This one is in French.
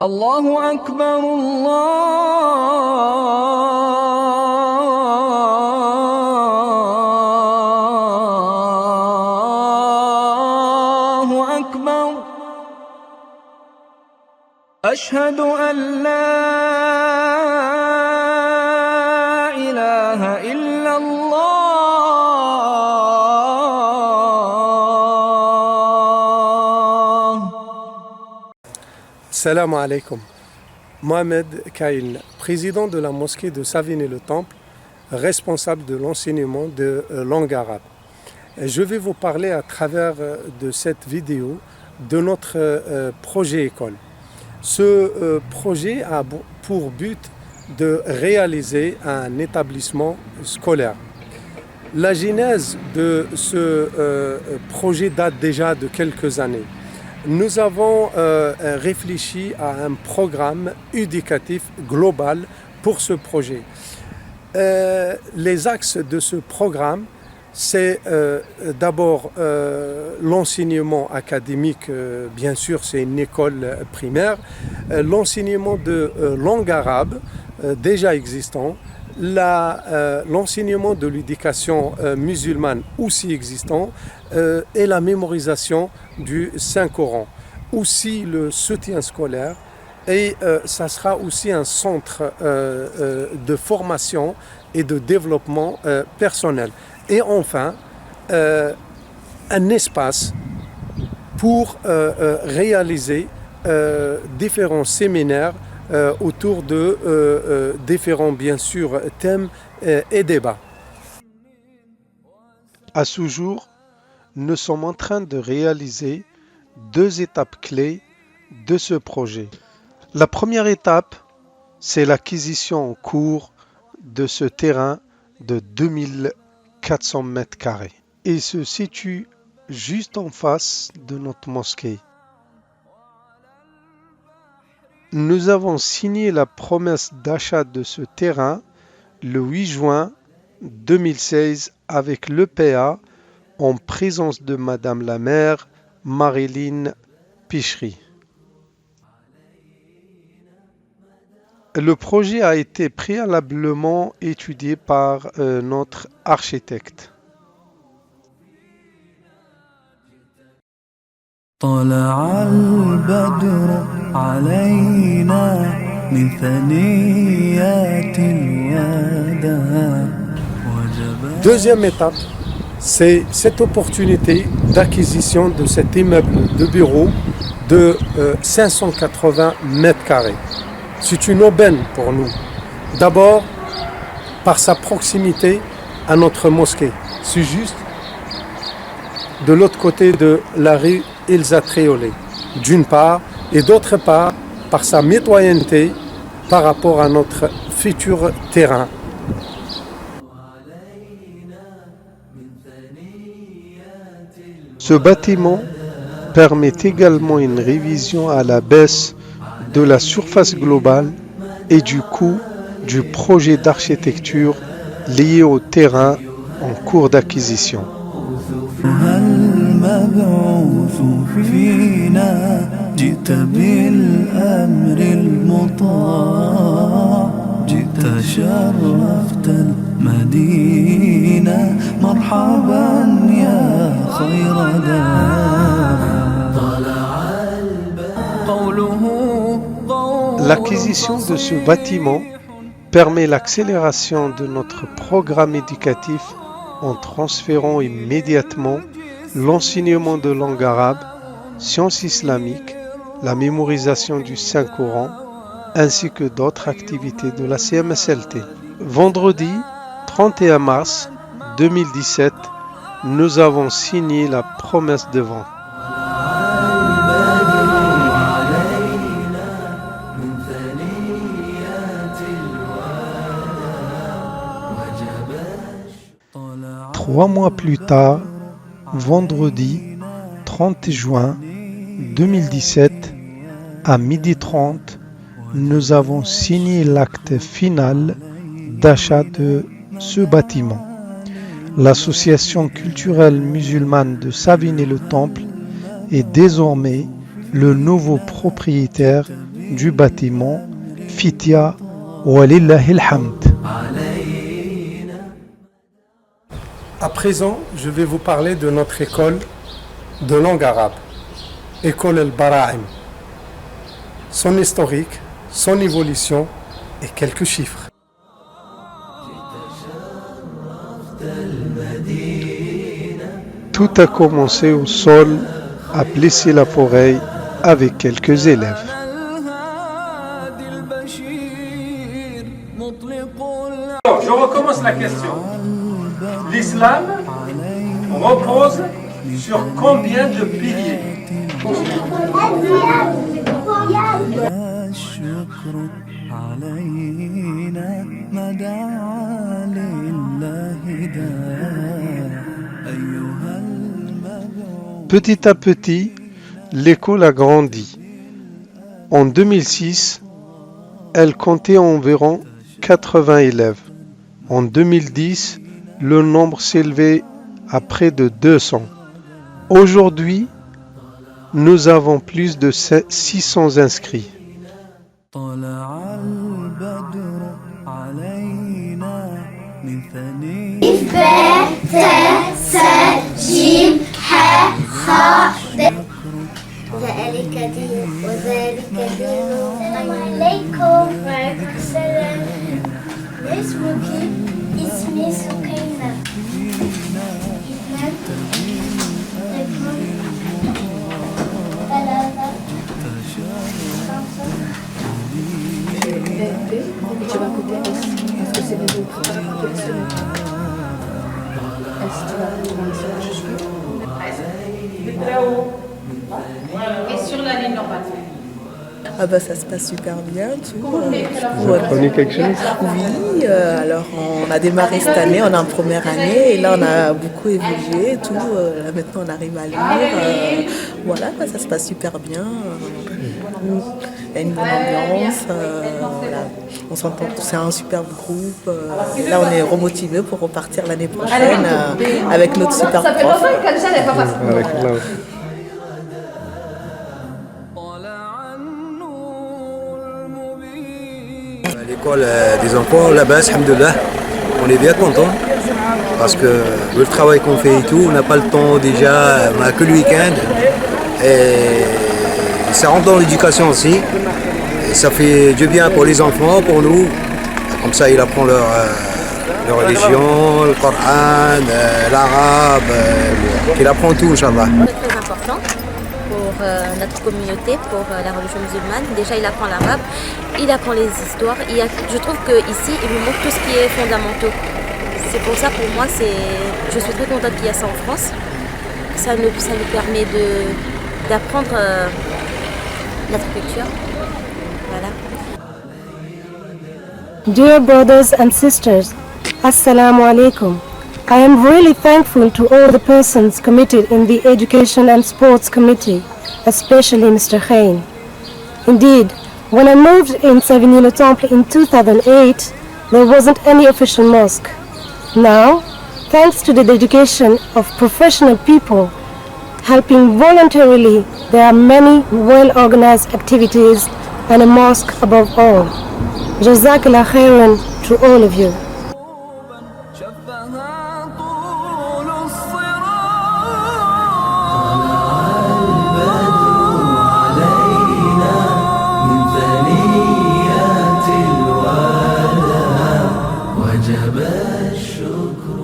الله أكبر الله أكبر أشهد أن لا إله إلا الله Salam alaikum. Mohamed Kaïl, président de la mosquée de Savigny-le-Temple, responsable de l'enseignement de langue arabe. Je vais vous parler à travers de cette vidéo de notre projet école. Ce projet a pour but de réaliser un établissement scolaire. La genèse de ce projet date déjà de quelques années. Nous avons réfléchi à un programme éducatif global pour ce projet. Les axes de ce programme, c'est d'abord l'enseignement académique, bien sûr c'est une école primaire, l'enseignement de langue arabe déjà existant, l'enseignement de l'éducation musulmane aussi existant et la mémorisation du Saint-Coran. Aussi le soutien scolaire et ça sera aussi un centre de formation et de développement personnel. Et enfin, un espace pour réaliser différents séminaires autour de différents, bien sûr, thèmes et débats. À ce jour, nous sommes en train de réaliser deux étapes clés de ce projet. La première étape, c'est l'acquisition en cours de ce terrain de 2400 mètres carrés. Il se situe juste en face de notre mosquée. Nous avons signé la promesse d'achat de ce terrain le 8 juin 2016 avec l'EPA en présence de Madame la maire Marilyn Pichery. Le projet a été préalablement étudié par notre architecte. طلع البدر علينا من ثنيات الوداع. Deuxième étape, c'est cette opportunité d'acquisition de cet immeuble de bureau de 580 mètres carrés. C'est une aubaine pour nous. D'abord, par sa proximité à notre mosquée. C'est juste de l'autre côté de la rue Elsa Triolet, d'une part, et d'autre part, par sa mitoyenneté par rapport à notre futur terrain. Ce bâtiment permet également une révision à la baisse de la surface globale et du coût du projet d'architecture lié au terrain en cours d'acquisition. L'acquisition de ce bâtiment permet l'accélération de notre programme éducatif en transférant immédiatement l'enseignement de langue arabe, sciences islamiques, la mémorisation du Saint-Coran, ainsi que d'autres activités de la CMSLT. Vendredi 31 mars 2017, nous avons signé la promesse de vente. Trois mois plus tard, vendredi 30 juin 2017, à 12h30, nous avons signé l'acte final d'achat de ce bâtiment. L'association culturelle musulmane de Savigny-le-Temple est désormais le nouveau propriétaire du bâtiment Fitia Walillahil Hamd. À présent, je vais vous parler de notre école de langue arabe, École El-Bara'im, son historique, son évolution et quelques chiffres. Tout a commencé au sol à Plessis-la-Forêt avec quelques élèves. Je recommence la question. L'islam repose sur combien de piliers? الشكر علينا ما دعا لله داع أيها المبعوث. Petit à petit, l'école a grandi. En 2006, elle comptait environ 80 élèves. En 2010, le nombre s'élevait à près de 200. Aujourd'hui, nous avons plus de 600 inscrits. طلع البدر علينا من ثنيات ذلك دين وذلك دين. السلام عليكم. وعليكم السلام. ما اسمك؟ اسمي سكينة. ثلاثة. Et sur la ligne normale. Ah bah ça se passe super bien, tout. Vous avez connu quelque chose? Oui, alors on a démarré cette année, on est en première année et là on a beaucoup évolué et tout. Là maintenant on arrive à lire. Voilà, quoi, ça se passe super bien. Il y a une bonne ambiance. Voilà. On s'entend, c'est un superbe groupe. Là on est remotivés pour repartir l'année prochaine avec notre super prof. Avec là. L'école des enfants, là-bas, alhamdoulilah, on est bien content parce que le travail qu'on fait et tout, on n'a pas le temps déjà, on n'a que le week-end et ça rentre dans l'éducation aussi et ça fait du bien pour les enfants, pour nous, comme ça ils apprennent leur religion, le Coran, l'arabe, qu'ils apprennent tout, Inch'Allah. Très important pour notre communauté, pour la religion musulmane. Déjà, il apprend l'arabe, il apprend les histoires. Je trouve qu'ici, il nous montre tout ce qui est fondamental. C'est pour ça, pour moi, je suis très contente qu'il y a ça en France. Ça nous permet d'apprendre notre culture. Voilà. Dear brothers and sisters, Assalamu alaikum. I am really thankful to all the persons committed in the Education and Sports Committee, especially Mr. Khain. Indeed, when I moved in Savigny-le-Temple in 2008, there wasn't any official mosque. Now, thanks to the dedication of professional people helping voluntarily, there are many well-organized activities and a mosque above all. Jazakallah khairan to all of you. شفها طول الصراط علينا من ثنيات الوداع وجب الشكر